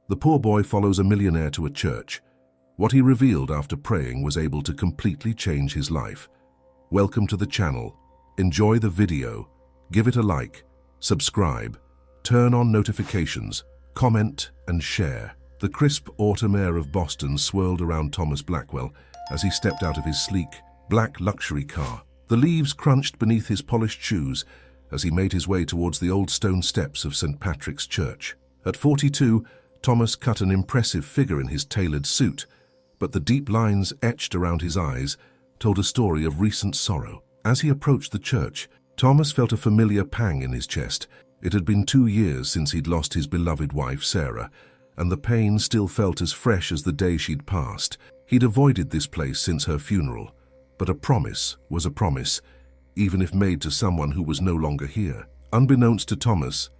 The poor boy follows a millionaire to a church. What he revealed after praying was able to completely change his life. Welcome to the channel. Enjoy the video. Give it a like, subscribe, turn on notifications, comment and share. The crisp autumn air of Boston swirled around Thomas Blackwell as he stepped out of his sleek, black luxury car. The leaves crunched beneath his polished shoes as he made his way towards the old stone steps of St. Patrick's Church. At 42, Thomas cut an impressive figure in his tailored suit, but the deep lines etched around his eyes told a story of recent sorrow. As he approached the church, Thomas felt a familiar pang in his chest. It had been 2 years since he'd lost his beloved wife, Sarah, and the pain still felt as fresh as the day she'd passed. He'd avoided this place since her funeral, but a promise was a promise, even if made to someone who was no longer here. Unbeknownst to Thomas,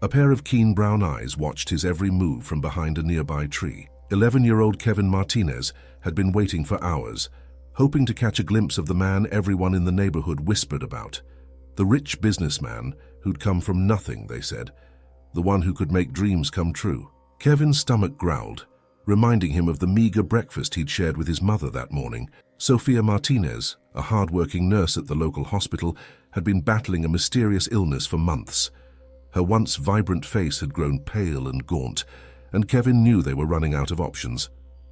a pair of keen brown eyes watched his every move from behind a nearby tree. 11-year-old Kevin Martinez had been waiting for hours, hoping to catch a glimpse of the man everyone in the neighborhood whispered about. The rich businessman who'd come from nothing, they said. The one who could make dreams come true. Kevin's stomach growled, reminding him of the meager breakfast he'd shared with his mother that morning. Sophia Martinez, a hard-working nurse at the local hospital, had been battling a mysterious illness for months. Her once vibrant face had grown pale and gaunt, and Kevin knew they were running out of options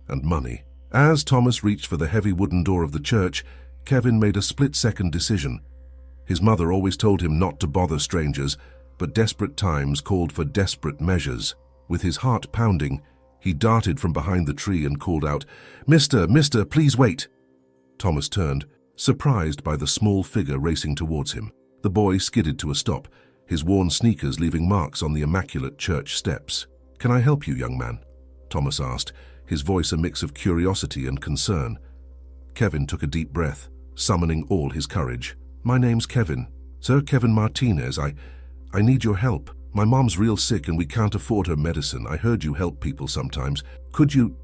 and money. As Thomas reached for the heavy wooden door of the church, Kevin made a split-second decision. His mother always told him not to bother strangers, but desperate times called for desperate measures. With his heart pounding, he darted from behind the tree and called out, "Mister, please wait." Thomas turned, surprised by the small figure racing towards him. The boy skidded to a stop, his worn sneakers leaving marks on the immaculate church steps. "Can I help you, young man?" Thomas asked, his voice a mix of curiosity and concern. Kevin took a deep breath, summoning all his courage. "My name's Kevin. Sir Kevin Martinez. I need your help. My mom's real sick and we can't afford her medicine. I heard you help people sometimes. Could you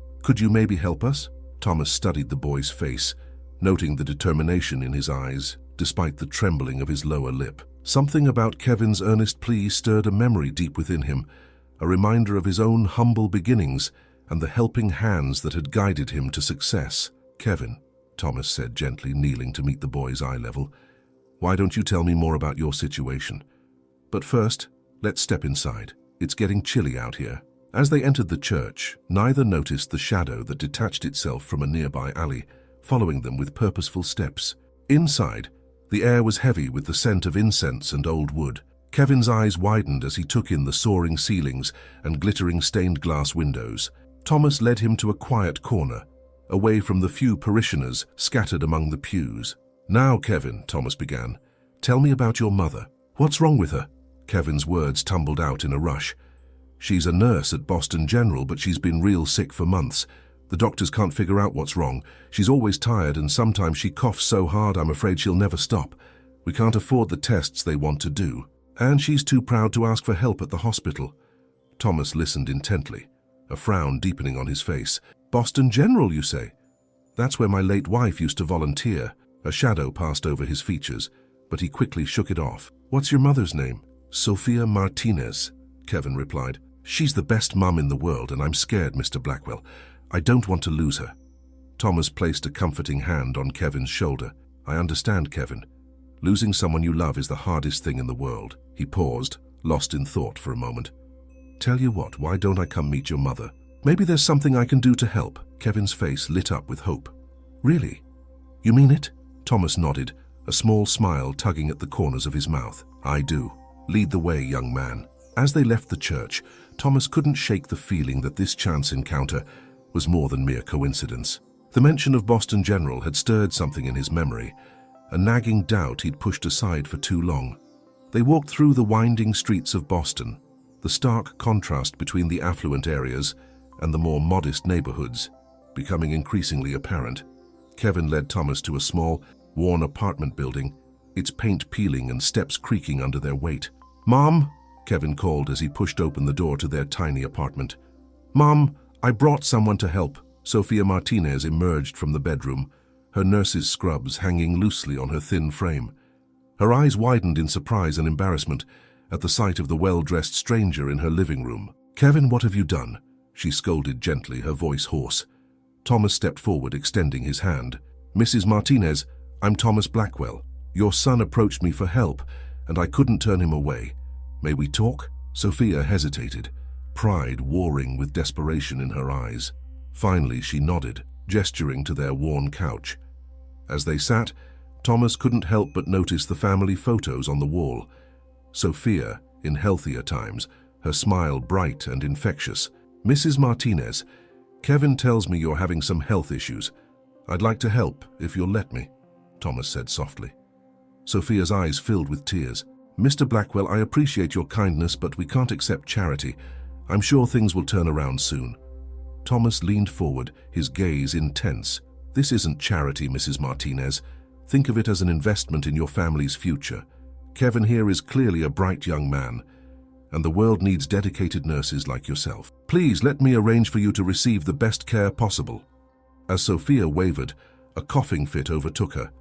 maybe help us?" Thomas studied the boy's face, noting the determination in his eyes, despite the trembling of his lower lip. Something about Kevin's earnest plea stirred a memory deep within him, a reminder of his own humble beginnings and the helping hands that had guided him to success. "Kevin," Thomas said gently, kneeling to meet the boy's eye level, "why don't you tell me more about your situation? But first, let's step inside. It's getting chilly out here." As they entered the church, neither noticed the shadow that detached itself from a nearby alley, following them with purposeful steps. Inside, the air was heavy with the scent of incense and old wood. Kevin's eyes widened as he took in the soaring ceilings and glittering stained glass windows. Thomas led him to a quiet corner, away from the few parishioners scattered among the pews. "Now, Kevin," Thomas began, "tell me about your mother. What's wrong with her?" Kevin's words tumbled out in a rush. "She's a nurse at Boston General, but she's been real sick for months. The doctors can't figure out what's wrong. She's always tired and sometimes she coughs so hard I'm afraid she'll never stop. We can't afford the tests they want to do. And she's too proud to ask for help at the hospital." Thomas listened intently, a frown deepening on his face. "Boston General, you say? That's where my late wife used to volunteer." A shadow passed over his features, but he quickly shook it off. "What's your mother's name?" "Sophia Martinez," Kevin replied. "She's the best mum in the world and I'm scared, Mr. Blackwell. I don't want to lose her." Thomas placed a comforting hand on Kevin's shoulder. "I understand, Kevin. Losing someone you love is the hardest thing in the world." He paused, lost in thought for a moment. "Tell you what, why don't I come meet your mother? Maybe there's something I can do to help." Kevin's face lit up with hope. "Really? You mean it?" Thomas nodded, a small smile tugging at the corners of his mouth. "I do. Lead the way, young man." As they left the church, Thomas couldn't shake the feeling that this chance encounter was more than mere coincidence. The mention of Boston General had stirred something in his memory, a nagging doubt he'd pushed aside for too long. They walked through the winding streets of Boston, the stark contrast between the affluent areas and the more modest neighborhoods becoming increasingly apparent. Kevin led Thomas to a small, worn apartment building, its paint peeling and steps creaking under their weight. "Mom," Kevin called as he pushed open the door to their tiny apartment. "Mom, I brought someone to help." Sophia Martinez emerged from the bedroom, her nurse's scrubs hanging loosely on her thin frame. Her eyes widened in surprise and embarrassment at the sight of the well-dressed stranger in her living room. "Kevin, what have you done?" she scolded gently, her voice hoarse. Thomas stepped forward, extending his hand. "Mrs. Martinez, I'm Thomas Blackwell. Your son approached me for help, and I couldn't turn him away. May we talk?" Sophia hesitated, pride warring with desperation in her eyes. Finally, she nodded, gesturing to their worn couch. As they sat, Thomas couldn't help but notice the family photos on the wall. Sophia, in healthier times, her smile bright and infectious. "Mrs. Martinez, Kevin tells me you're having some health issues. I'd like to help, if you'll let me," Thomas said softly. Sophia's eyes filled with tears. "Mr. Blackwell, I appreciate your kindness, but we can't accept charity. I'm sure things will turn around soon." Thomas leaned forward, his gaze intense. "This isn't charity, Mrs. Martinez. Think of it as an investment in your family's future. Kevin here is clearly a bright young man, and the world needs dedicated nurses like yourself. Please let me arrange for you to receive the best care possible." As Sophia wavered, a coughing fit overtook her.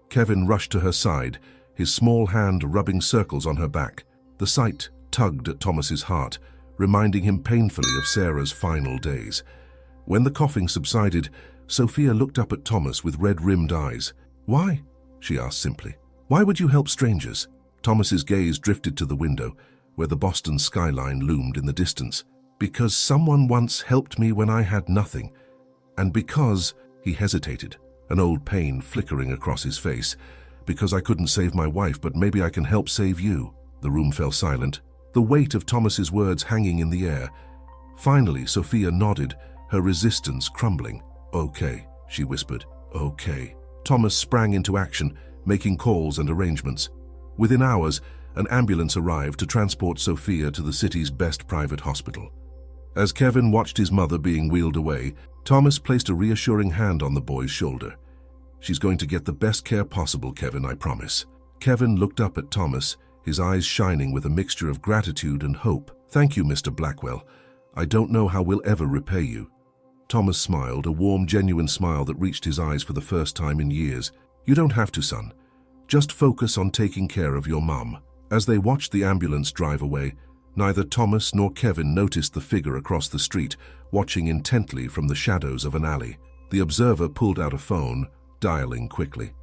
Kevin rushed to her side, his small hand rubbing circles on her back. The sight tugged at Thomas's heart, reminding him painfully of Sarah's final days. When the coughing subsided, Sophia looked up at Thomas with red-rimmed eyes. "Why?" she asked simply. "Why would you help strangers?" Thomas's gaze drifted to the window, where the Boston skyline loomed in the distance. "Because someone once helped me when I had nothing. And because," he hesitated, an old pain flickering across his face, "because I couldn't save my wife, but maybe I can help save you." The room fell silent, the weight of Thomas's words hanging in the air. Finally, Sophia nodded, her resistance crumbling. "Okay," she whispered. "Okay." Thomas sprang into action, making calls and arrangements. Within hours, an ambulance arrived to transport Sophia to the city's best private hospital. As Kevin watched his mother being wheeled away, Thomas placed a reassuring hand on the boy's shoulder. "She's going to get the best care possible, Kevin, I promise." Kevin looked up at Thomas, his eyes shining with a mixture of gratitude and hope. "Thank you, Mr. Blackwell. I don't know how we'll ever repay you." Thomas smiled, a warm, genuine smile that reached his eyes for the first time in years. "You don't have to, son. Just focus on taking care of your mum." As they watched the ambulance drive away, neither Thomas nor Kevin noticed the figure across the street, watching intently from the shadows of an alley. The observer pulled out a phone, dialing quickly.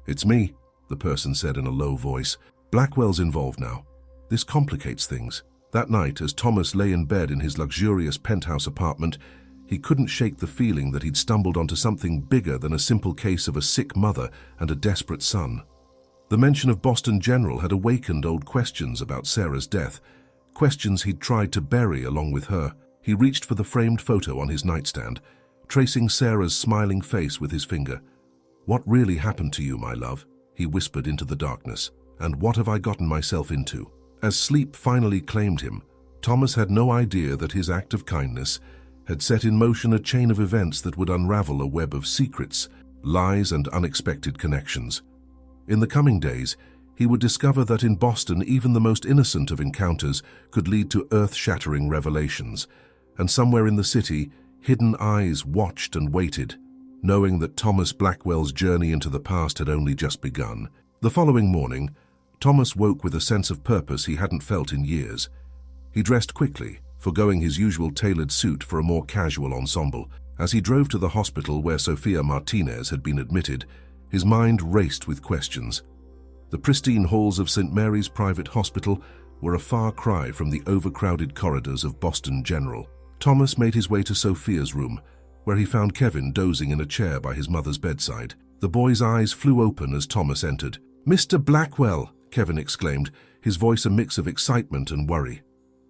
"It's me," the person said in a low voice. "Blackwell's involved now. This complicates things." That night, as Thomas lay in bed in his luxurious penthouse apartment, he couldn't shake the feeling that he'd stumbled onto something bigger than a simple case of a sick mother and a desperate son. The mention of Boston General had awakened old questions about Sarah's death, questions he'd tried to bury along with her. He reached for the framed photo on his nightstand, tracing Sarah's smiling face with his finger. "What really happened to you, my love?" he whispered into the darkness. "And what have I gotten myself into?" As sleep finally claimed him, Thomas had no idea that his act of kindness had set in motion a chain of events that would unravel a web of secrets, lies, and unexpected connections. In the coming days, he would discover that in Boston, even the most innocent of encounters could lead to earth-shattering revelations, and somewhere in the city, hidden eyes watched and waited, knowing that Thomas Blackwell's journey into the past had only just begun. The following morning, Thomas woke with a sense of purpose he hadn't felt in years. He dressed quickly, forgoing his usual tailored suit for a more casual ensemble. As he drove to the hospital where Sophia Martinez had been admitted, his mind raced with questions. The pristine halls of St. Mary's Private Hospital were a far cry from the overcrowded corridors of Boston General. Thomas made his way to Sophia's room, where he found Kevin dozing in a chair by his mother's bedside. The boy's eyes flew open as Thomas entered. "Mr. Blackwell!" Kevin exclaimed, his voice a mix of excitement and worry.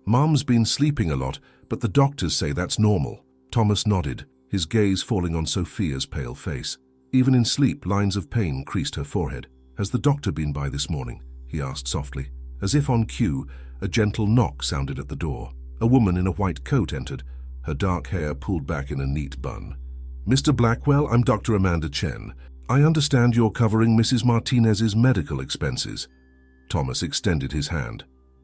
"Mom's been sleeping a lot, but the doctors say that's normal." Thomas nodded, his gaze falling on Sophia's pale face. Even in sleep, lines of pain creased her forehead. "Has the doctor been by this morning?" he asked softly. As if on cue, a gentle knock sounded at the door. A woman in a white coat entered, her dark hair pulled back in a neat bun. "Mr. Blackwell, I'm Dr. Amanda Chen. I understand you're covering Mrs. Martinez's medical expenses." Thomas extended his hand.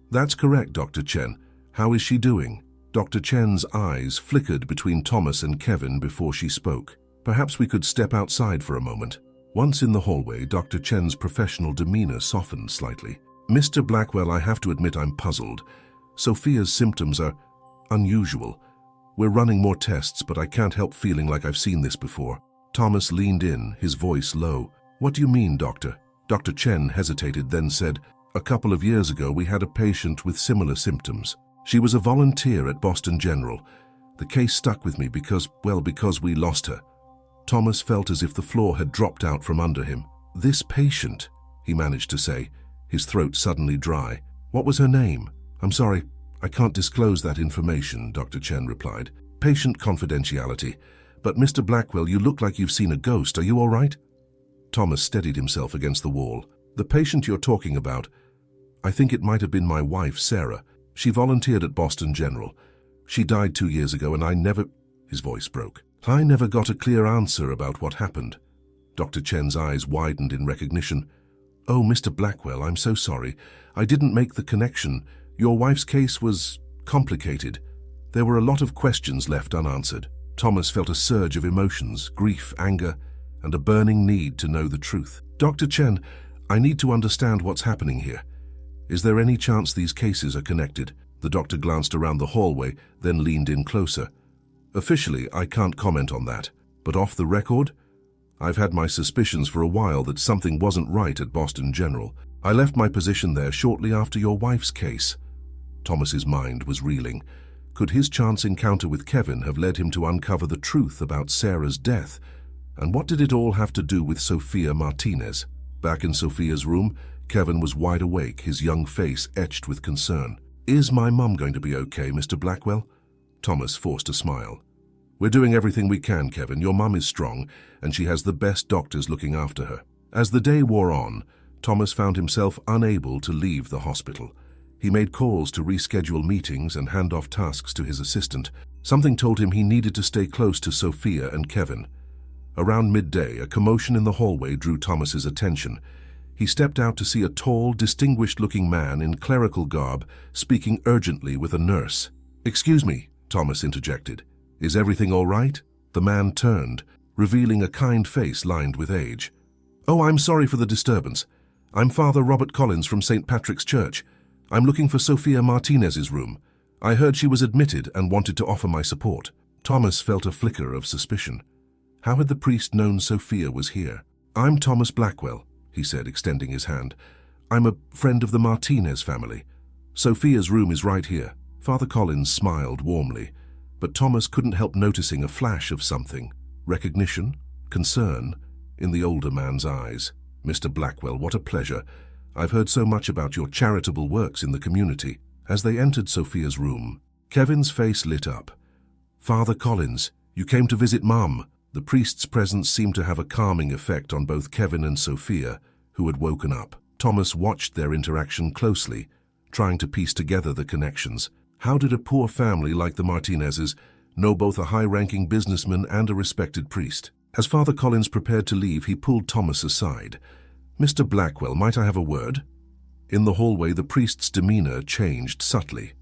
"That's correct, Dr. Chen. How is she doing?" Dr. Chen's eyes flickered between Thomas and Kevin before she spoke. "Perhaps we could step outside for a moment." Once in the hallway, Dr. Chen's professional demeanor softened slightly. "Mr. Blackwell, I have to admit I'm puzzled. Sophia's symptoms are unusual. We're running more tests, but I can't help feeling like I've seen this before. Thomas leaned in, his voice low. What do you mean, doctor? Dr. Chen hesitated, then said, a couple of years ago we had a patient with similar symptoms. She was a volunteer at Boston General. The case stuck with me because we lost her. Thomas felt as if the floor had dropped out from under him. This patient, he managed to say, his throat suddenly dry. What was her name? I'm sorry, I can't disclose that information, Dr. Chen replied. Patient confidentiality. But Mr. Blackwell, you look like you've seen a ghost. Are you all right? Thomas steadied himself against the wall. The patient you're talking about, I think it might have been my wife, Sarah. She volunteered at Boston General. She died 2 years ago and his voice broke. I never got a clear answer about what happened. Dr. Chen's eyes widened in recognition. Oh, Mr. Blackwell, I'm so sorry. I didn't make the connection. Your wife's case was complicated. There were a lot of questions left unanswered. Thomas felt a surge of emotions, grief, anger, and a burning need to know the truth. Dr. Chen, I need to understand what's happening here. Is there any chance these cases are connected? The doctor glanced around the hallway, then leaned in closer. Officially, I can't comment on that. But off the record, I've had my suspicions for a while that something wasn't right at Boston General. I left my position there shortly after your wife's case. Thomas's mind was reeling. Could his chance encounter with Kevin have led him to uncover the truth about Sarah's death? And what did it all have to do with Sophia Martinez? Back in Sophia's room, Kevin was wide awake, his young face etched with concern. Is my mum going to be okay, Mr. Blackwell? Thomas forced a smile. We're doing everything we can, Kevin. Your mum is strong, and she has the best doctors looking after her. As the day wore on, Thomas found himself unable to leave the hospital. He made calls to reschedule meetings and hand off tasks to his assistant. Something told him he needed to stay close to Sophia and Kevin. Around midday, a commotion in the hallway drew Thomas's attention. He stepped out to see a tall, distinguished-looking man in clerical garb speaking urgently with a nurse. Excuse me, Thomas interjected. Is everything all right? The man turned, revealing a kind face lined with age. Oh, I'm sorry for the disturbance. I'm Father Robert Collins from St. Patrick's Church. I'm looking for Sophia Martinez's room. I heard she was admitted and wanted to offer my support. Thomas felt a flicker of suspicion. How had the priest known Sophia was here? I'm Thomas Blackwell, he said, extending his hand. I'm a friend of the Martinez family. Sophia's room is right here. Father Collins smiled warmly, but Thomas couldn't help noticing a flash of something. Recognition? Concern? In the older man's eyes. Mr. Blackwell, what a pleasure. I've heard so much about your charitable works in the community. As they entered Sophia's room, Kevin's face lit up. Father Collins, you came to visit Mum. The priest's presence seemed to have a calming effect on both Kevin and Sophia, who had woken up. Thomas watched their interaction closely, trying to piece together the connections. How did a poor family like the Martinezes know both a high-ranking businessman and a respected priest? As Father Collins prepared to leave, he pulled Thomas aside. Mr. Blackwell, might I have a word? In the hallway, the priest's demeanor changed subtly.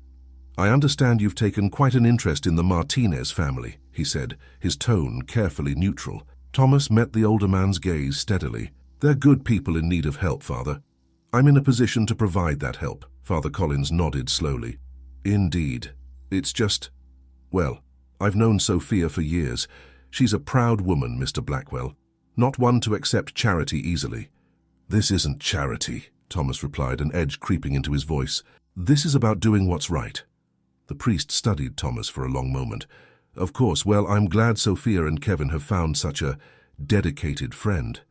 I understand you've taken quite an interest in the Martinez family, he said, his tone carefully neutral. Thomas met the older man's gaze steadily. They're good people in need of help, Father. I'm in a position to provide that help. Father Collins nodded slowly. Indeed. It's just... Well, I've known Sophia for years. She's a proud woman, Mr. Blackwell. Not one to accept charity easily. This isn't charity, Thomas replied, an edge creeping into his voice. This is about doing what's right. The priest studied Thomas for a long moment. Of course, well, I'm glad Sophia and Kevin have found such a dedicated friend.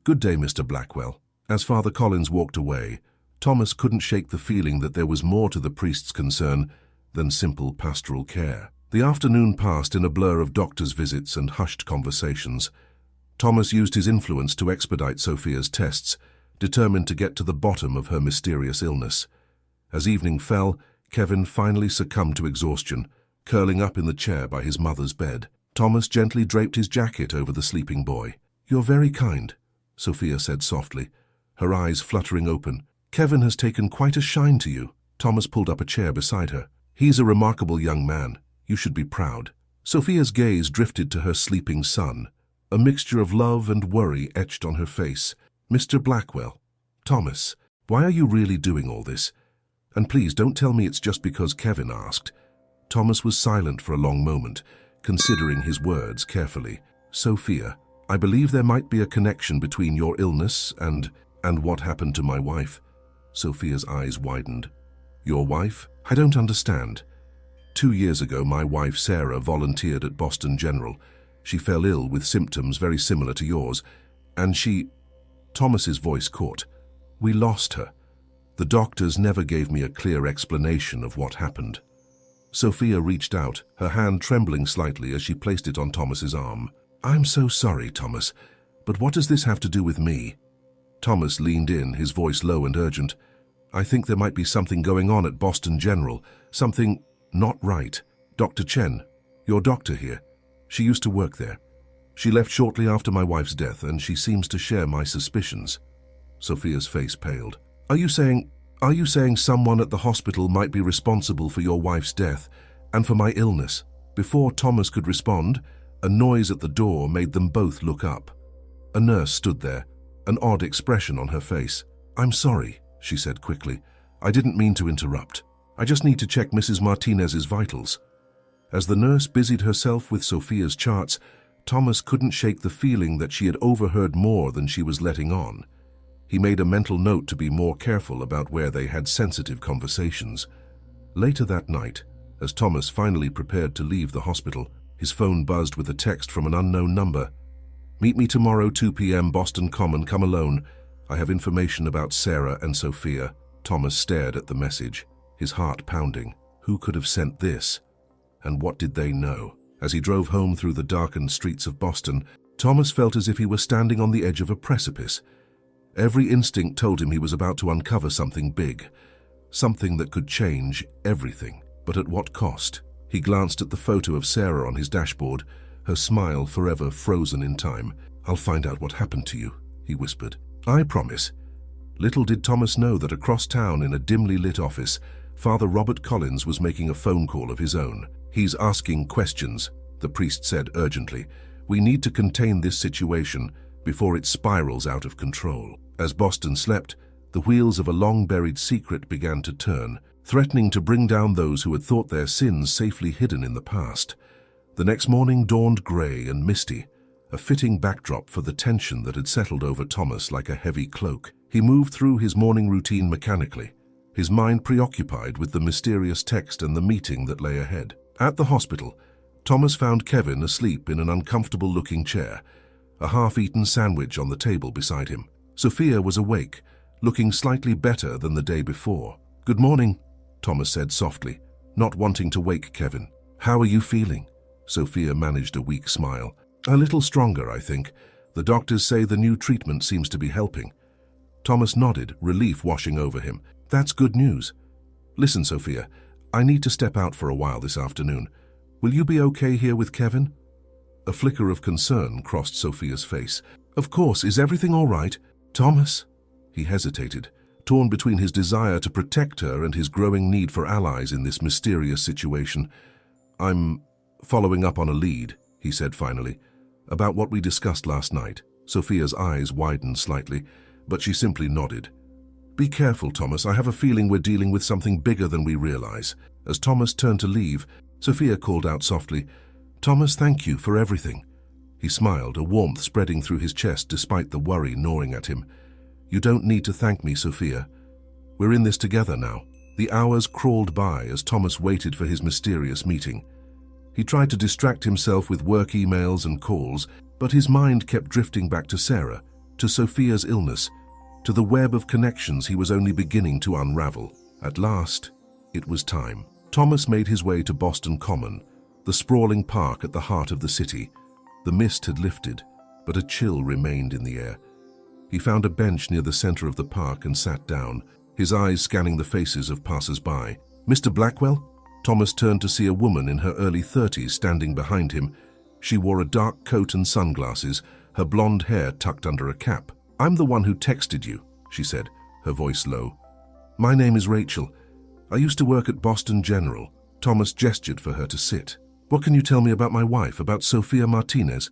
Good day, Mr. Blackwell. As Father Collins walked away, Thomas couldn't shake the feeling that there was more to the priest's concern than simple pastoral care. The afternoon passed in a blur of doctor's visits and hushed conversations. Thomas used his influence to expedite Sophia's tests, determined to get to the bottom of her mysterious illness. As evening fell, Kevin finally succumbed to exhaustion, curling up in the chair by his mother's bed. Thomas gently draped his jacket over the sleeping boy. You're very kind, Sophia said softly, her eyes fluttering open. Kevin has taken quite a shine to you. Thomas pulled up a chair beside her. He's a remarkable young man. You should be proud. Sophia's gaze drifted to her sleeping son. A mixture of love and worry etched on her face. Mr. Blackwell, Thomas, why are you really doing all this? And please don't tell me it's just because Kevin asked. Thomas was silent for a long moment, considering his words carefully. Sophia, I believe there might be a connection between your illness and what happened to my wife. Sophia's eyes widened. Your wife? I don't understand. 2 years ago, my wife Sarah volunteered at Boston General. She fell ill with symptoms very similar to yours, and she... Thomas's voice caught. We lost her. The doctors never gave me a clear explanation of what happened. Sophia reached out, her hand trembling slightly as she placed it on Thomas's arm. I'm so sorry, Thomas, but what does this have to do with me? Thomas leaned in, his voice low and urgent. I think there might be something going on at Boston General, something not right. Dr. Chen, your doctor here, she used to work there. She left shortly after my wife's death, and she seems to share my suspicions. Sophia's face paled. Are you saying someone at the hospital might be responsible for your wife's death and for my illness? Before Thomas could respond, a noise at the door made them both look up. A nurse stood there, an odd expression on her face. I'm sorry, she said quickly. I didn't mean to interrupt. I just need to check Mrs. Martinez's vitals. As the nurse busied herself with Sophia's charts, Thomas couldn't shake the feeling that she had overheard more than she was letting on. He made a mental note to be more careful about where they had sensitive conversations. Later that night, as Thomas finally prepared to leave the hospital, his phone buzzed with a text from an unknown number. Meet me tomorrow 2 p.m. Boston Common, come alone. I have information about Sarah and Sophia. Thomas stared at the message, his heart pounding. Who could have sent this? And what did they know? As he drove home through the darkened streets of Boston, Thomas felt as if he were standing on the edge of a precipice. Every instinct told him he was about to uncover something big, something that could change everything. But at what cost? He glanced at the photo of Sarah on his dashboard, her smile forever frozen in time. I'll find out what happened to you, he whispered. I promise. Little did Thomas know that across town in a dimly lit office, Father Robert Collins was making a phone call of his own. He's asking questions, the priest said urgently. We need to contain this situation before it spirals out of control. As Boston slept, the wheels of a long-buried secret began to turn, threatening to bring down those who had thought their sins safely hidden in the past. The next morning dawned grey and misty, a fitting backdrop for the tension that had settled over Thomas like a heavy cloak. He moved through his morning routine mechanically, his mind preoccupied with the mysterious text and the meeting that lay ahead. At the hospital, Thomas found Kevin asleep in an uncomfortable-looking chair, a half-eaten sandwich on the table beside him. Sophia was awake, looking slightly better than the day before. Good morning, Thomas said softly, not wanting to wake Kevin. How are you feeling? Sophia managed a weak smile. A little stronger, I think. The doctors say the new treatment seems to be helping. Thomas nodded, relief washing over him. That's good news. Listen, Sophia, I need to step out for a while this afternoon. Will you be okay here with Kevin? A flicker of concern crossed Sophia's face. Of course, is everything all right? Thomas? He hesitated, torn between his desire to protect her and his growing need for allies in this mysterious situation. I'm following up on a lead, he said finally, about what we discussed last night. Sophia's eyes widened slightly, but she simply nodded. Be careful, Thomas. I have a feeling we're dealing with something bigger than we realize. As Thomas turned to leave, Sophia called out softly, Thomas, thank you for everything. He smiled, a warmth spreading through his chest despite the worry gnawing at him. You don't need to thank me, Sophia. We're in this together now. The hours crawled by as Thomas waited for his mysterious meeting. He tried to distract himself with work emails and calls, but his mind kept drifting back to Sarah, to Sophia's illness, to the web of connections he was only beginning to unravel. At last, it was time. Thomas made his way to Boston Common, the sprawling park at the heart of the city. The mist had lifted, but a chill remained in the air. He found a bench near the center of the park and sat down, his eyes scanning the faces of passers-by. Mr. Blackwell? Thomas turned to see a woman in her early 30s standing behind him. She wore a dark coat and sunglasses, her blonde hair tucked under a cap. I'm the one who texted you, she said, her voice low. My name is Rachel. I used to work at Boston General. Thomas gestured for her to sit. What can you tell me about my wife, about Sophia Martinez?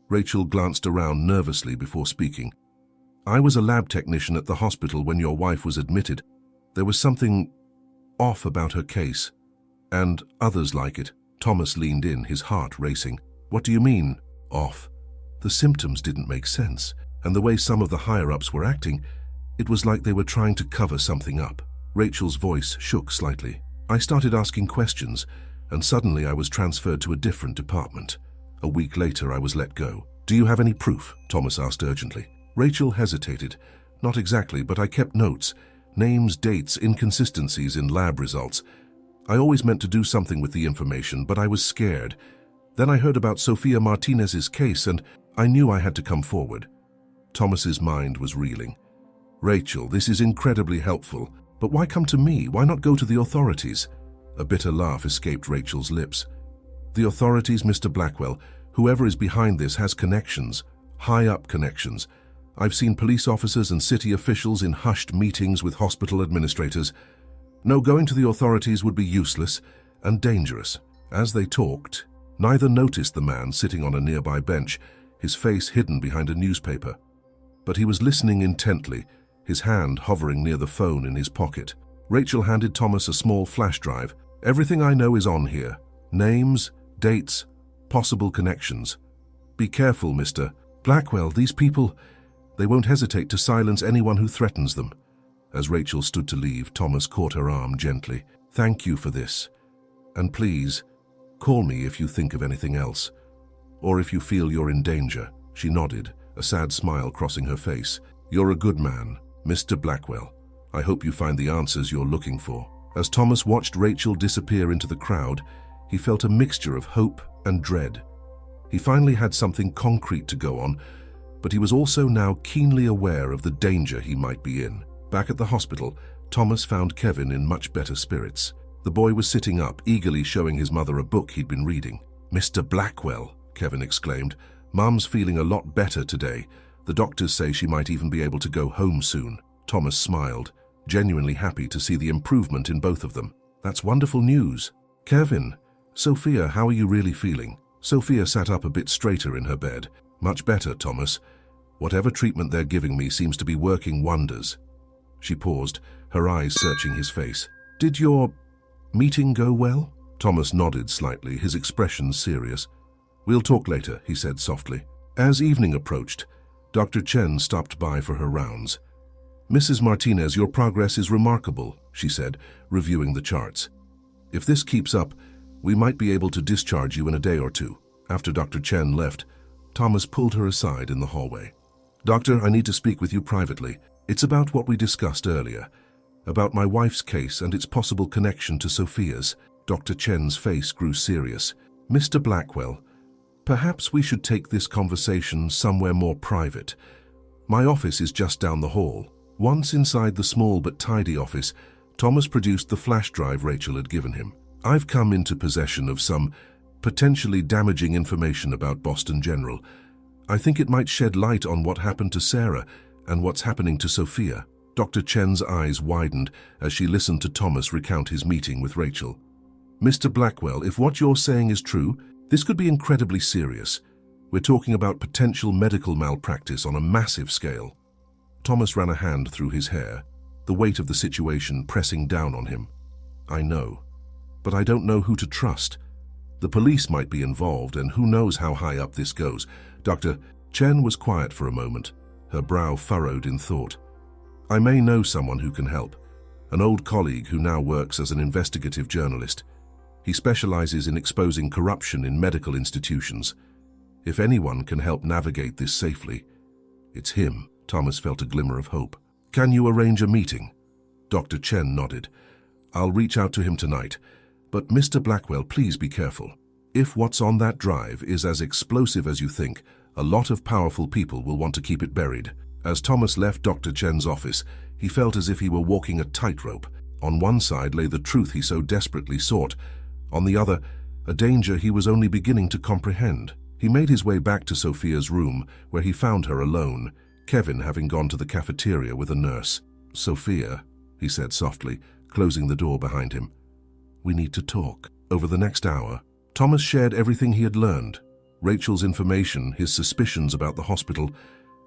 Rachel glanced around nervously before speaking. I was a lab technician at the hospital when your wife was admitted. There was something off about her case. And others like it. Thomas leaned in, his heart racing. What do you mean, off? The symptoms didn't make sense, and the way some of the higher-ups were acting, it was like they were trying to cover something up. Rachel's voice shook slightly. I started asking questions, and suddenly I was transferred to a different department. A week later, I was let go. Do you have any proof? Thomas asked urgently. Rachel hesitated. Not exactly, but I kept notes. Names, dates, inconsistencies in lab results. I always meant to do something with the information, but I was scared. Then I heard about Sofia Martinez's case, and I knew I had to come forward. Thomas's mind was reeling. Rachel, this is incredibly helpful, but why come to me? Why not go to the authorities? A bitter laugh escaped Rachel's lips. The authorities, Mr. Blackwell, whoever is behind this has connections, high-up connections. I've seen police officers and city officials in hushed meetings with hospital administrators. No, going to the authorities would be useless and dangerous. As they talked, neither noticed the man sitting on a nearby bench, his face hidden behind a newspaper. But he was listening intently, his hand hovering near the phone in his pocket. Rachel handed Thomas a small flash drive. Everything I know is on here. Names, dates, possible connections. Be careful, Mr. Blackwell. These people, they won't hesitate to silence anyone who threatens them. As Rachel stood to leave, Thomas caught her arm gently. Thank you for this. And please, call me if you think of anything else. Or if you feel you're in danger. She nodded, a sad smile crossing her face. You're a good man, Mr. Blackwell. I hope you find the answers you're looking for. As Thomas watched Rachel disappear into the crowd, he felt a mixture of hope and dread. He finally had something concrete to go on, but he was also now keenly aware of the danger he might be in. Back at the hospital, Thomas found Kevin in much better spirits. The boy was sitting up, eagerly showing his mother a book he'd been reading. Mr. Blackwell, Kevin exclaimed. Mum's feeling a lot better today. The doctors say she might even be able to go home soon. Thomas smiled, genuinely happy to see the improvement in both of them. That's wonderful news. Kevin, Sophia, how are you really feeling? Sophia sat up a bit straighter in her bed. Much better, Thomas. Whatever treatment they're giving me seems to be working wonders. She paused, her eyes searching his face. Did your meeting go well? Thomas nodded slightly, his expression serious. We'll talk later, he said softly. As evening approached, Dr. Chen stopped by for her rounds. Mrs. Martinez, your progress is remarkable, she said, reviewing the charts. If this keeps up, we might be able to discharge you in a day or two. After Dr. Chen left, Thomas pulled her aside in the hallway. Doctor, I need to speak with you privately. It's about what we discussed earlier, about my wife's case and its possible connection to Sophia's. Dr. Chen's face grew serious. Mr. Blackwell, perhaps we should take this conversation somewhere more private. My office is just down the hall. Once inside the small but tidy office, Thomas produced the flash drive Rachel had given him. I've come into possession of some potentially damaging information about Boston General. I think it might shed light on what happened to Sarah and what's happening to Sophia. Dr. Chen's eyes widened as she listened to Thomas recount his meeting with Rachel. Mr. Blackwell, if what you're saying is true, this could be incredibly serious. We're talking about potential medical malpractice on a massive scale. Thomas ran a hand through his hair, the weight of the situation pressing down on him. I know, but I don't know who to trust. The police might be involved, and who knows how high up this goes. Dr. Chen was quiet for a moment, her brow furrowed in thought. I may know someone who can help, an old colleague who now works as an investigative journalist. He specializes in exposing corruption in medical institutions. If anyone can help navigate this safely, it's him. Thomas felt a glimmer of hope. Can you arrange a meeting? Dr. Chen nodded. I'll reach out to him tonight. But Mr. Blackwell, please be careful. If what's on that drive is as explosive as you think, a lot of powerful people will want to keep it buried. As Thomas left Dr. Chen's office, he felt as if he were walking a tightrope. On one side lay the truth he so desperately sought. On the other, a danger he was only beginning to comprehend. He made his way back to Sophia's room, where he found her alone, Kevin having gone to the cafeteria with a nurse. Sophia, he said softly, closing the door behind him. We need to talk. Over the next hour, Thomas shared everything he had learned. Rachel's information, his suspicions about the hospital,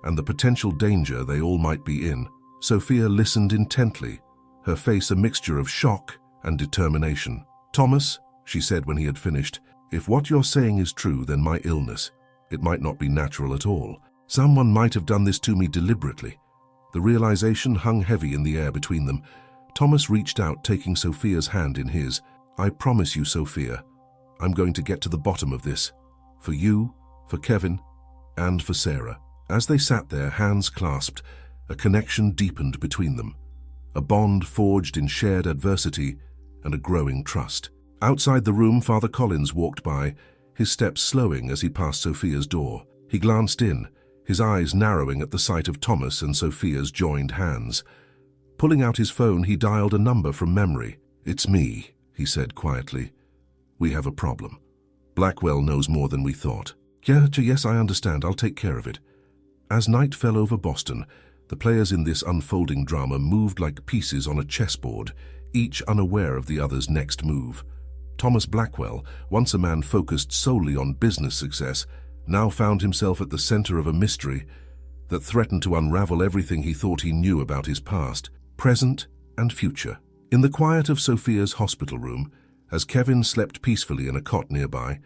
and the potential danger they all might be in. Sophia listened intently, her face a mixture of shock and determination. "Thomas," she said when he had finished, "if what you're saying is true, then my illness, it might not be natural at all. Someone might have done this to me deliberately." The realization hung heavy in the air between them. Thomas reached out, taking Sophia's hand in his. "I promise you, Sophia, I'm going to get to the bottom of this. For you, for Kevin, and for Sarah." As they sat there, hands clasped, a connection deepened between them. A bond forged in shared adversity and a growing trust. Outside the room, Father Collins walked by, his steps slowing as he passed Sophia's door. He glanced in, his eyes narrowing at the sight of Thomas and Sophia's joined hands. Pulling out his phone, he dialed a number from memory. "It's me," he said quietly. "We have a problem. Blackwell knows more than we thought." Yes, I understand. I'll take care of it." As night fell over Boston, the players in this unfolding drama moved like pieces on a chessboard, each unaware of the other's next move. Thomas Blackwell, once a man focused solely on business success, now found himself at the center of a mystery that threatened to unravel everything he thought he knew about his past, present, and future. In the quiet of Sophia's hospital room, as Kevin slept peacefully in a cot nearby,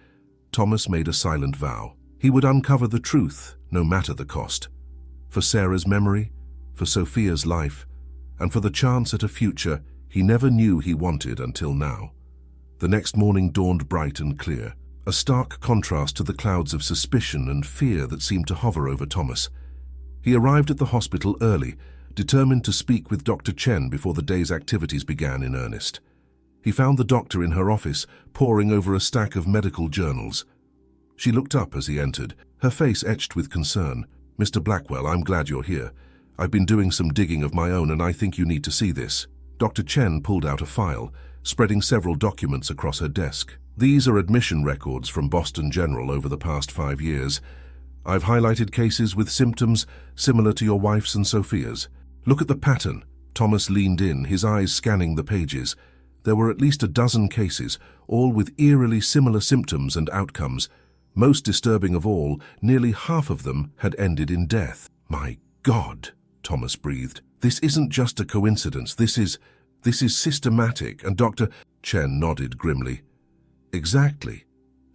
Thomas made a silent vow. He would uncover the truth, no matter the cost. For Sarah's memory, for Sophia's life, and for the chance at a future he never knew he wanted until now. The next morning dawned bright and clear, a stark contrast to the clouds of suspicion and fear that seemed to hover over Thomas. He arrived at the hospital early, determined to speak with Dr. Chen before the day's activities began in earnest. He found the doctor in her office, poring over a stack of medical journals. She looked up as he entered, her face etched with concern. "Mr. Blackwell, I'm glad you're here. I've been doing some digging of my own and I think you need to see this." Dr. Chen pulled out a file, spreading several documents across her desk. "These are admission records from Boston General over the past 5 years. I've highlighted cases with symptoms similar to your wife's and Sophia's. Look at the pattern." Thomas leaned in, his eyes scanning the pages. There were at least a dozen cases, all with eerily similar symptoms and outcomes. Most disturbing of all, nearly half of them had ended in death. "My God," Thomas breathed. "This isn't just a coincidence. This is systematic." And Dr. Chen nodded grimly. "Exactly.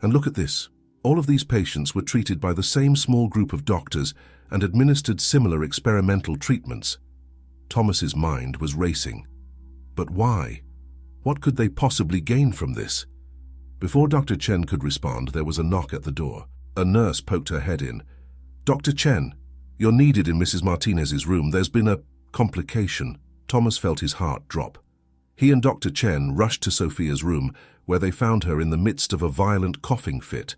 And look at this. All of these patients were treated by the same small group of doctors and administered similar experimental treatments." Thomas's mind was racing. But why? What could they possibly gain from this? Before Dr. Chen could respond, there was a knock at the door. A nurse poked her head in. "Dr. Chen, you're needed in Mrs. Martinez's room. There's been a complication." Thomas felt his heart drop. He and Dr. Chen rushed to Sophia's room, where they found her in the midst of a violent coughing fit.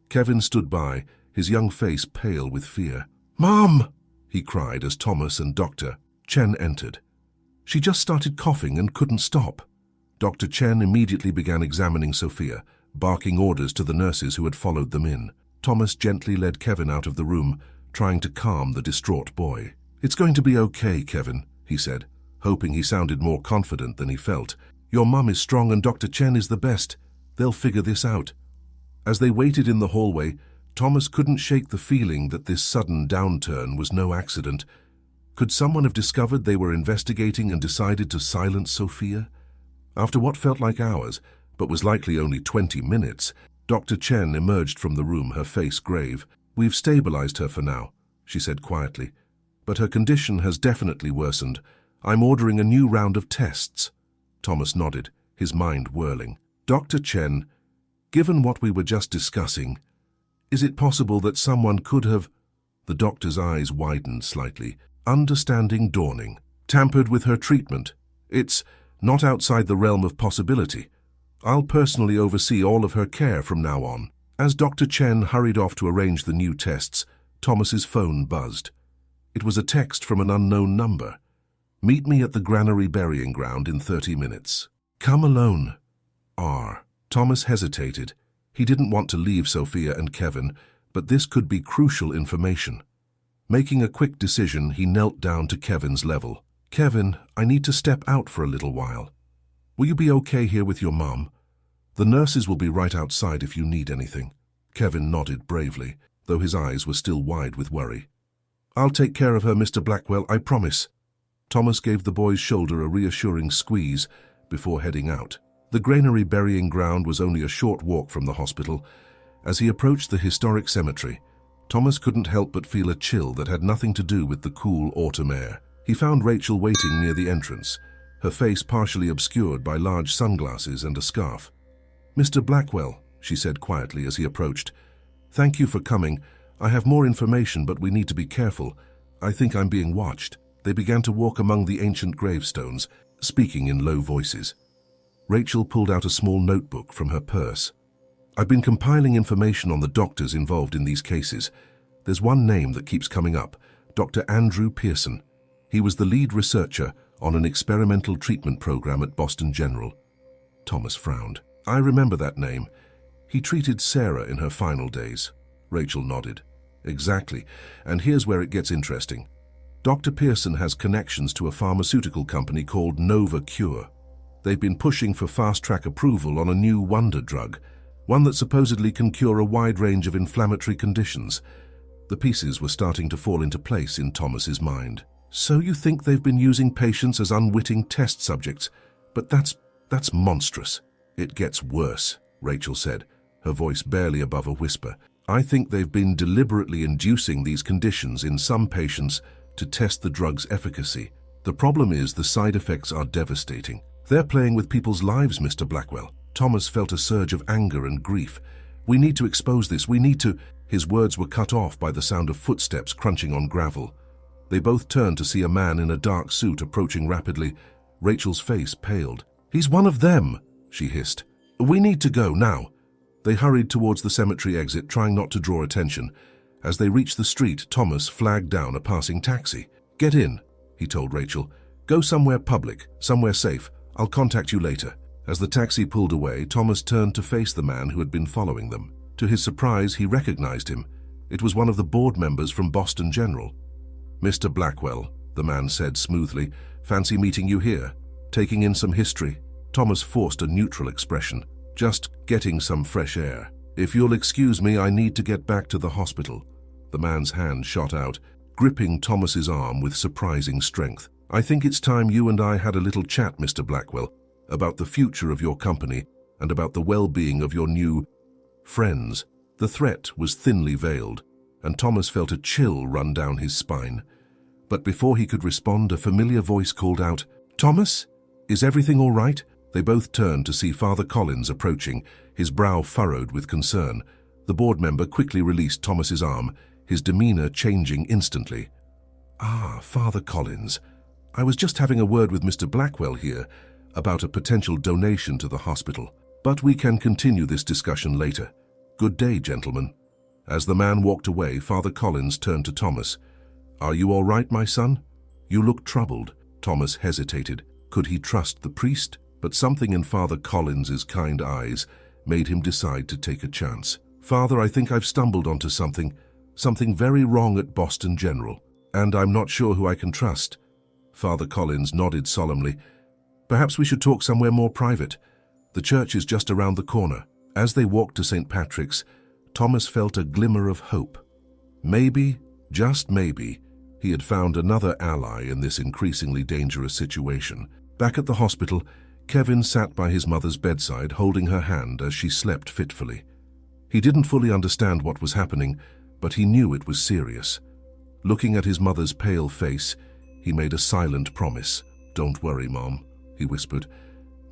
Kevin stood by, his young face pale with fear. "Mom!" he cried as Thomas and Dr. Chen entered. "She just started coughing and couldn't stop." Dr. Chen immediately began examining Sophia, barking orders to the nurses who had followed them in. Thomas gently led Kevin out of the room, trying to calm the distraught boy. "It's going to be okay, Kevin," he said, hoping he sounded more confident than he felt. "Your mum is strong and Dr. Chen is the best. They'll figure this out." As they waited in the hallway, Thomas couldn't shake the feeling that this sudden downturn was no accident. Could someone have discovered they were investigating and decided to silence Sophia? After what felt like hours, but was likely only 20 minutes, Dr. Chen emerged from the room, her face grave. "We've stabilized her for now," she said quietly. "But her condition has definitely worsened. I'm ordering a new round of tests." Thomas nodded, his mind whirling. "Dr. Chen, given what we were just discussing, is it possible that someone could have—" The doctor's eyes widened slightly, understanding dawning. "Tampered with her treatment? It's not outside the realm of possibility. I'll personally oversee all of her care from now on." As Dr. Chen hurried off to arrange the new tests, Thomas's phone buzzed. It was a text from an unknown number. "Meet me at the Granary Burying Ground in 30 minutes. Come alone. R." Thomas hesitated. He didn't want to leave Sophia and Kevin, but this could be crucial information. Making a quick decision, he knelt down to Kevin's level. "Kevin, I need to step out for a little while. Will you be okay here with your mom? The nurses will be right outside if you need anything." Kevin nodded bravely, though his eyes were still wide with worry. "I'll take care of her, Mr. Blackwell, I promise." Thomas gave the boy's shoulder a reassuring squeeze before heading out. The granary burying ground was only a short walk from the hospital. As he approached the historic cemetery, Thomas couldn't help but feel a chill that had nothing to do with the cool autumn air. He found Rachel waiting near the entrance, her face partially obscured by large sunglasses and a scarf. "Mr. Blackwell," she said quietly as he approached. "Thank you for coming. I have more information, but we need to be careful. I think I'm being watched." They began to walk among the ancient gravestones, speaking in low voices. Rachel pulled out a small notebook from her purse. "I've been compiling information on the doctors involved in these cases. There's one name that keeps coming up, Dr. Andrew Pearson. He was the lead researcher on an experimental treatment program at Boston General." Thomas frowned. "I remember that name. He treated Sarah in her final days." Rachel nodded. "Exactly, and here's where it gets interesting. Dr. Pearson has connections to a pharmaceutical company called Nova Cure. They've been pushing for fast-track approval on a new wonder drug, one that supposedly can cure a wide range of inflammatory conditions." The pieces were starting to fall into place in Thomas's mind. "So you think they've been using patients as unwitting test subjects? But that's monstrous." "It gets worse," Rachel said, her voice barely above a whisper. "I think they've been deliberately inducing these conditions in some patients to test the drug's efficacy. The problem is the side effects are devastating. They're playing with people's lives, Mr. Blackwell." Thomas felt a surge of anger and grief. "We need to expose this. We need to—" His words were cut off by the sound of footsteps crunching on gravel. They both turned to see a man in a dark suit approaching rapidly. Rachel's face paled. "He's one of them," she hissed. "We need to go now." They hurried towards the cemetery exit, trying not to draw attention. As they reached the street, Thomas flagged down a passing taxi. "Get in," he told Rachel. "Go somewhere public, somewhere safe. I'll contact you later." As the taxi pulled away, Thomas turned to face the man who had been following them. To his surprise, he recognized him. It was one of the board members from Boston General. "Mr. Blackwell," the man said smoothly, "fancy meeting you here. Taking in some history." Thomas forced a neutral expression. "Just getting some fresh air. If you'll excuse me, I need to get back to the hospital." The man's hand shot out, gripping Thomas's arm with surprising strength. "I think it's time you and I had a little chat, Mr. Blackwell, about the future of your company and about the well-being of your new friends." The threat was thinly veiled, and Thomas felt a chill run down his spine. But before he could respond, a familiar voice called out, "Thomas? Is everything all right?" They both turned to see Father Collins approaching, his brow furrowed with concern. The board member quickly released Thomas's arm, his demeanor changing instantly. "Ah, Father Collins. I was just having a word with Mr. Blackwell here about a potential donation to the hospital. But we can continue this discussion later. Good day, gentlemen." As the man walked away, Father Collins turned to Thomas. "Are you all right, my son? You look troubled." Thomas hesitated. Could he trust the priest? But something in Father Collins's kind eyes made him decide to take a chance. "Father, I think I've stumbled onto something very wrong at Boston General, and I'm not sure who I can trust." Father Collins nodded solemnly. "Perhaps we should talk somewhere more private. The church is just around the corner." As they walked to St. Patrick's, Thomas felt a glimmer of hope. Maybe, just maybe, he had found another ally in this increasingly dangerous situation. Back at the hospital, Kevin sat by his mother's bedside, holding her hand as she slept fitfully. He didn't fully understand what was happening, but he knew it was serious. Looking at his mother's pale face, he made a silent promise. "Don't worry, Mom," he whispered.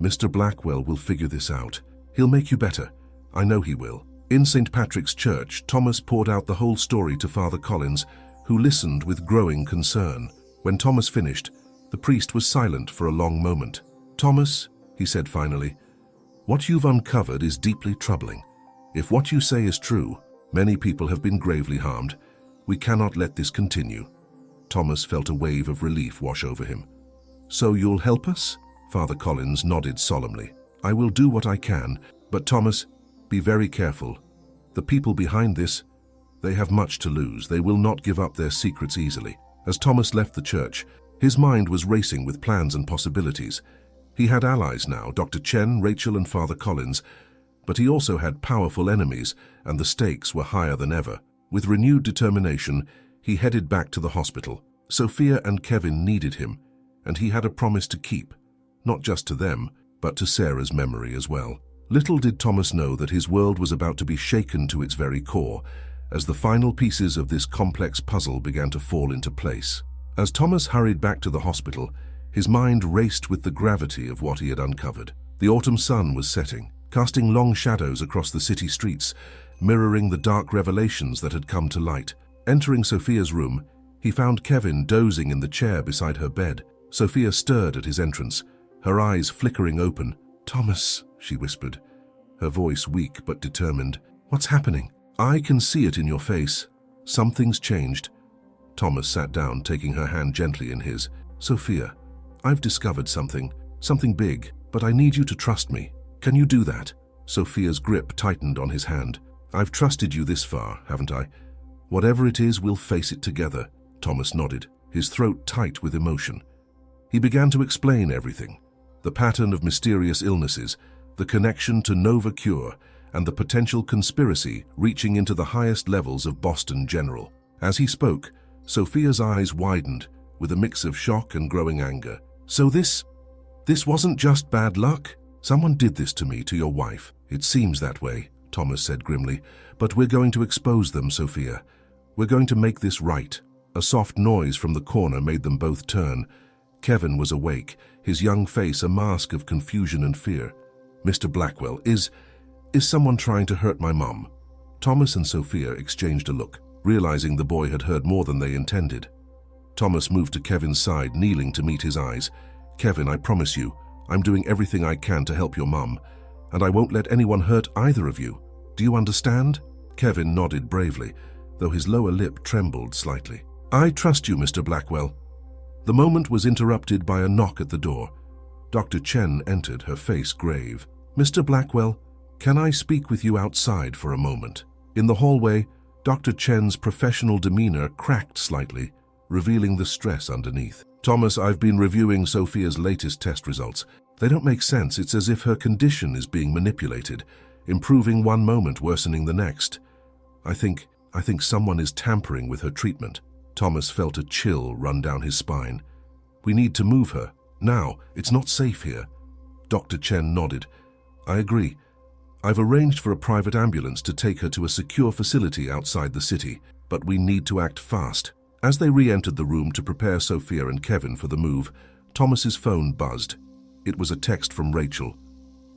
"Mr. Blackwell will figure this out. He'll make you better. I know he will." In St. Patrick's Church, Thomas poured out the whole story to Father Collins, who listened with growing concern. When Thomas finished, the priest was silent for a long moment. "Thomas," he said finally, "what you've uncovered is deeply troubling. If what you say is true, many people have been gravely harmed. We cannot let this continue." Thomas felt a wave of relief wash over him. "So you'll help us?" Father Collins nodded solemnly. "I will do what I can, but Thomas, be very careful. The people behind this, they have much to lose. They will not give up their secrets easily." As Thomas left the church, his mind was racing with plans and possibilities. He had allies now, Dr. Chen, Rachel, and Father Collins, but he also had powerful enemies, and the stakes were higher than ever. With renewed determination, he headed back to the hospital. Sophia and Kevin needed him, and he had a promise to keep, not just to them, but to Sarah's memory as well. Little did Thomas know that his world was about to be shaken to its very core as the final pieces of this complex puzzle began to fall into place. As Thomas hurried back to the hospital, his mind raced with the gravity of what he had uncovered. The autumn sun was setting, casting long shadows across the city streets, mirroring the dark revelations that had come to light. Entering Sophia's room, he found Kevin dozing in the chair beside her bed. Sophia stirred at his entrance, her eyes flickering open. "Thomas," she whispered, her voice weak but determined. "What's happening?" "I can see it in your face. Something's changed." Thomas sat down, taking her hand gently in his. "Sophia, I've discovered something big, but I need you to trust me. Can you do that?" Sophia's grip tightened on his hand. "I've trusted you this far, haven't I? Whatever it is, we'll face it together." Thomas nodded, his throat tight with emotion. He began to explain everything: the pattern of mysterious illnesses, the connection to Nova Cure, and the potential conspiracy reaching into the highest levels of Boston General. As he spoke, Sophia's eyes widened with a mix of shock and growing anger. "So this wasn't just bad luck? Someone did this to me, to your wife." "It seems that way," Thomas said grimly. "But we're going to expose them, Sophia. We're going to make this right." A soft noise from the corner made them both turn. Kevin was awake, his young face a mask of confusion and fear. "Mr. Blackwell, is someone trying to hurt my mom?" Thomas and Sophia exchanged a look, realizing the boy had heard more than they intended. Thomas moved to Kevin's side, kneeling to meet his eyes. "Kevin, I promise you, I'm doing everything I can to help your mom, and I won't let anyone hurt either of you. Do you understand?" Kevin nodded bravely, though his lower lip trembled slightly. "I trust you, Mr. Blackwell." The moment was interrupted by a knock at the door. Dr. Chen entered, her face grave. "Mr. Blackwell, can I speak with you outside for a moment?" In the hallway, Dr. Chen's professional demeanor cracked slightly, revealing the stress underneath. "Thomas, I've been reviewing Sophia's latest test results. They don't make sense. It's as if her condition is being manipulated, improving one moment, worsening the next. I think someone is tampering with her treatment." Thomas felt a chill run down his spine. "We need to move her. Now, it's not safe here." Dr. Chen nodded. "I agree. I've arranged for a private ambulance to take her to a secure facility outside the city, but we need to act fast." As they re-entered the room to prepare Sophia and Kevin for the move, Thomas's phone buzzed. It was a text from Rachel.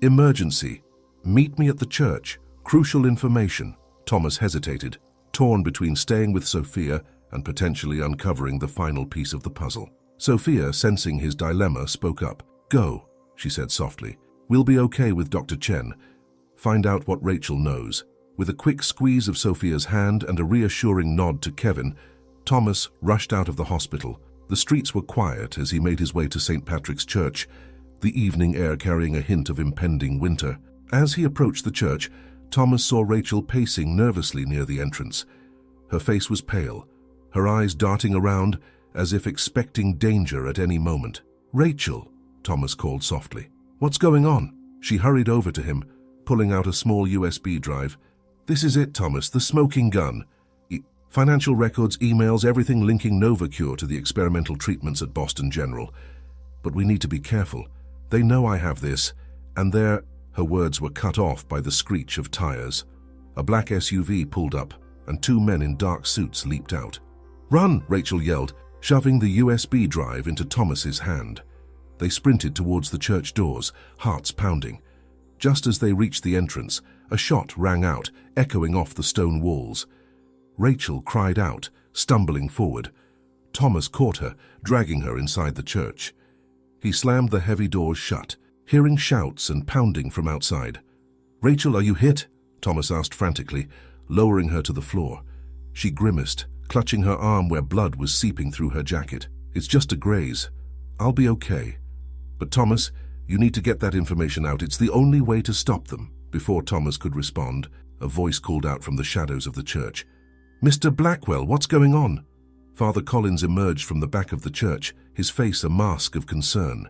"Emergency. Meet me at the church. Crucial information." Thomas hesitated, torn between staying with Sophia and potentially uncovering the final piece of the puzzle. Sophia, sensing his dilemma, spoke up. "Go," she said softly. "We'll be okay with Dr. Chen. Find out what Rachel knows." With a quick squeeze of Sophia's hand and a reassuring nod to Kevin, Thomas rushed out of the hospital. The streets were quiet as he made his way to St. Patrick's Church, the evening air carrying a hint of impending winter. As he approached the church, Thomas saw Rachel pacing nervously near the entrance. Her face was pale, her eyes darting around as if expecting danger at any moment. "Rachel," Thomas called softly. "What's going on?" She hurried over to him, pulling out a small USB drive. "This is it, Thomas, the smoking gun. Financial records, emails, everything linking NovaCure to the experimental treatments at Boston General. But we need to be careful. They know I have this, and they're—" Her words were cut off by the screech of tires. A black SUV pulled up, and two men in dark suits leaped out. "Run!" Rachel yelled, shoving the USB drive into Thomas's hand. They sprinted towards the church doors, hearts pounding. Just as they reached the entrance, a shot rang out, echoing off the stone walls. Rachel cried out, stumbling forward. Thomas caught her, dragging her inside the church. He slammed the heavy doors shut, hearing shouts and pounding from outside. "Rachel, are you hit?" Thomas asked frantically, lowering her to the floor. She grimaced, clutching her arm where blood was seeping through her jacket. "It's just a graze. I'll be okay." "But Thomas, you need to get that information out. It's the only way to stop them." Before Thomas could respond, a voice called out from the shadows of the church. "Mr. Blackwell, what's going on?" Father Collins emerged from the back of the church, his face a mask of concern.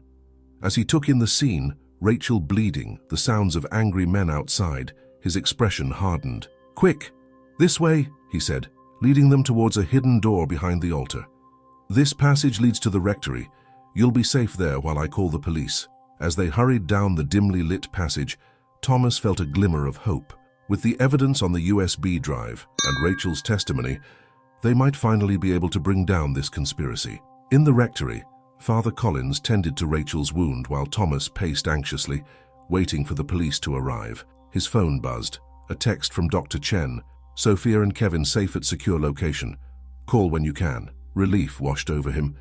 As he took in the scene, Rachel bleeding, the sounds of angry men outside, his expression hardened. "Quick! This way," he said, leading them towards a hidden door behind the altar. "This passage leads to the rectory. You'll be safe there while I call the police." As they hurried down the dimly lit passage, Thomas felt a glimmer of hope. With the evidence on the USB drive and Rachel's testimony, they might finally be able to bring down this conspiracy. In the rectory, Father Collins tended to Rachel's wound while Thomas paced anxiously, waiting for the police to arrive. His phone buzzed. A text from Dr. Chen. Sophia and Kevin safe at secure location. Call when you can. Relief washed over him,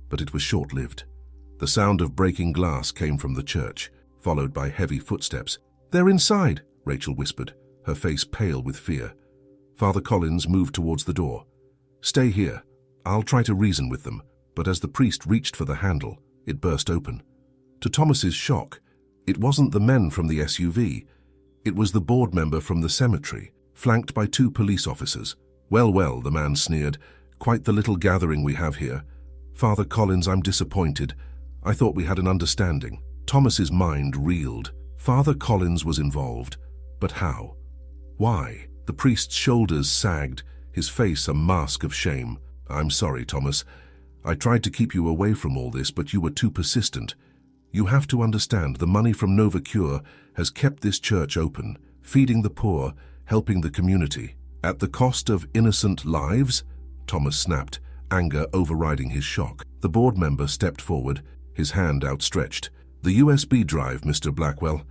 but it was short-lived. The sound of breaking glass came from the church, followed by heavy footsteps. "They're inside," Rachel whispered, her face pale with fear. Father Collins moved towards the door. "Stay here. I'll try to reason with them." But as the priest reached for the handle, it burst open. To Thomas's shock, it wasn't the men from the SUV. It was the board member from the cemetery, flanked by 2 police officers. Well, the man sneered. "Quite the little gathering we have here. Father Collins, I'm disappointed. I thought we had an understanding." Thomas's mind reeled. Father Collins was involved. But how? Why? The priest's shoulders sagged, his face a mask of shame. "I'm sorry, Thomas. I tried to keep you away from all this, but you were too persistent. You have to understand the money from NovaCure has kept this church open, feeding the poor, helping the community. At the cost of innocent lives?" Thomas snapped, anger overriding his shock. The board member stepped forward, his hand outstretched. "The USB drive, Mr. Blackwell.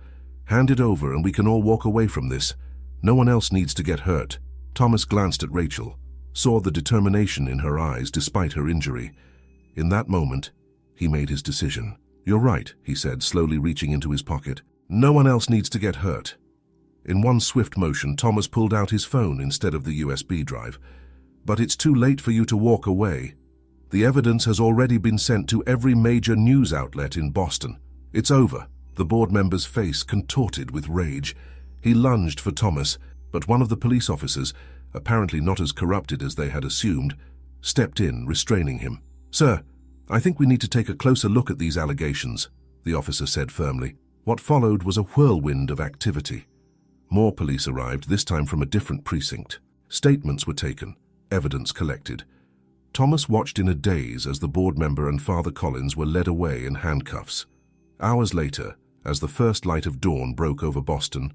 Hand it over and we can all walk away from this. No one else needs to get hurt." Thomas glanced at Rachel, saw the determination in her eyes despite her injury. In that moment, he made his decision. "You're right," he said, slowly reaching into his pocket. "No one else needs to get hurt." In one swift motion, Thomas pulled out his phone instead of the USB drive. "But it's too late for you to walk away. The evidence has already been sent to every major news outlet in Boston. It's over." The board member's face contorted with rage. He lunged for Thomas, but one of the police officers, apparently not as corrupted as they had assumed, stepped in, restraining him. "Sir, I think we need to take a closer look at these allegations," the officer said firmly. What followed was a whirlwind of activity. More police arrived, this time from a different precinct. Statements were taken, evidence collected. Thomas watched in a daze as the board member and Father Collins were led away in handcuffs. Hours later, as the first light of dawn broke over Boston,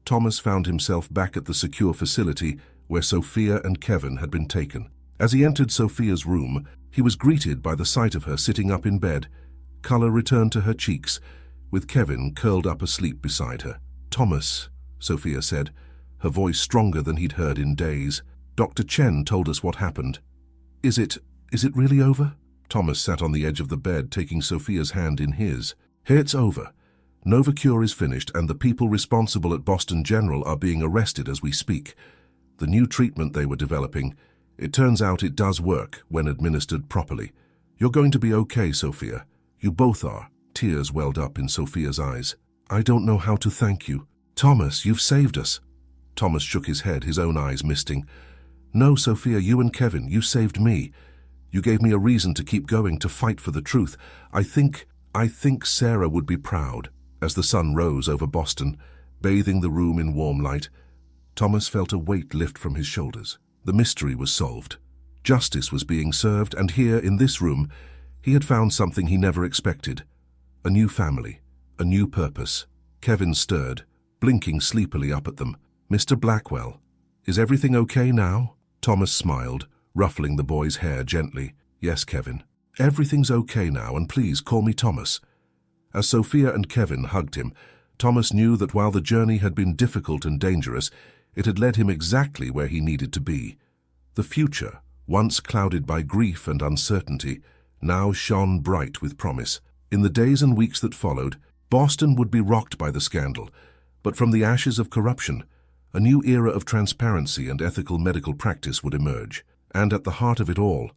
Thomas found himself back at the secure facility where Sophia and Kevin had been taken. As he entered Sophia's room, he was greeted by the sight of her sitting up in bed. Color returned to her cheeks, with Kevin curled up asleep beside her. "Thomas," Sophia said, her voice stronger than he'd heard in days. "Dr. Chen told us what happened. Is it really over?" Thomas sat on the edge of the bed, taking Sophia's hand in his. "It's over. NovaCure is finished, and the people responsible at Boston General are being arrested as we speak. The new treatment they were developing, it turns out it does work when administered properly. You're going to be okay, Sophia. You both are." Tears welled up in Sophia's eyes. "I don't know how to thank you. Thomas, you've saved us." Thomas shook his head, his own eyes misting. "No, Sophia, you and Kevin, you saved me. You gave me a reason to keep going, to fight for the truth. I think Sarah would be proud." As the sun rose over Boston, bathing the room in warm light, Thomas felt a weight lift from his shoulders. The mystery was solved. Justice was being served, and here, in this room, he had found something he never expected. A new family, a new purpose. Kevin stirred, blinking sleepily up at them. "Mr. Blackwell, is everything okay now?" Thomas smiled, ruffling the boy's hair gently. "Yes, Kevin. Everything's okay now, and please call me Thomas." As Sophia and Kevin hugged him, Thomas knew that while the journey had been difficult and dangerous, it had led him exactly where he needed to be. The future, once clouded by grief and uncertainty, now shone bright with promise. In the days and weeks that followed, Boston would be rocked by the scandal, but from the ashes of corruption, a new era of transparency and ethical medical practice would emerge. And at the heart of it all,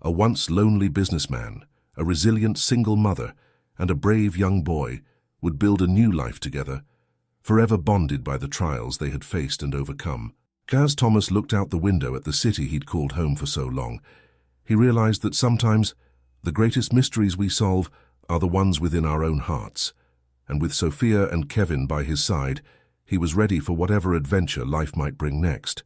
a once lonely businessman, a resilient single mother, and a brave young boy would build a new life together, forever bonded by the trials they had faced and overcome. As Thomas looked out the window at the city he'd called home for so long, he realized that sometimes the greatest mysteries we solve are the ones within our own hearts. And with Sophia and Kevin by his side, he was ready for whatever adventure life might bring next.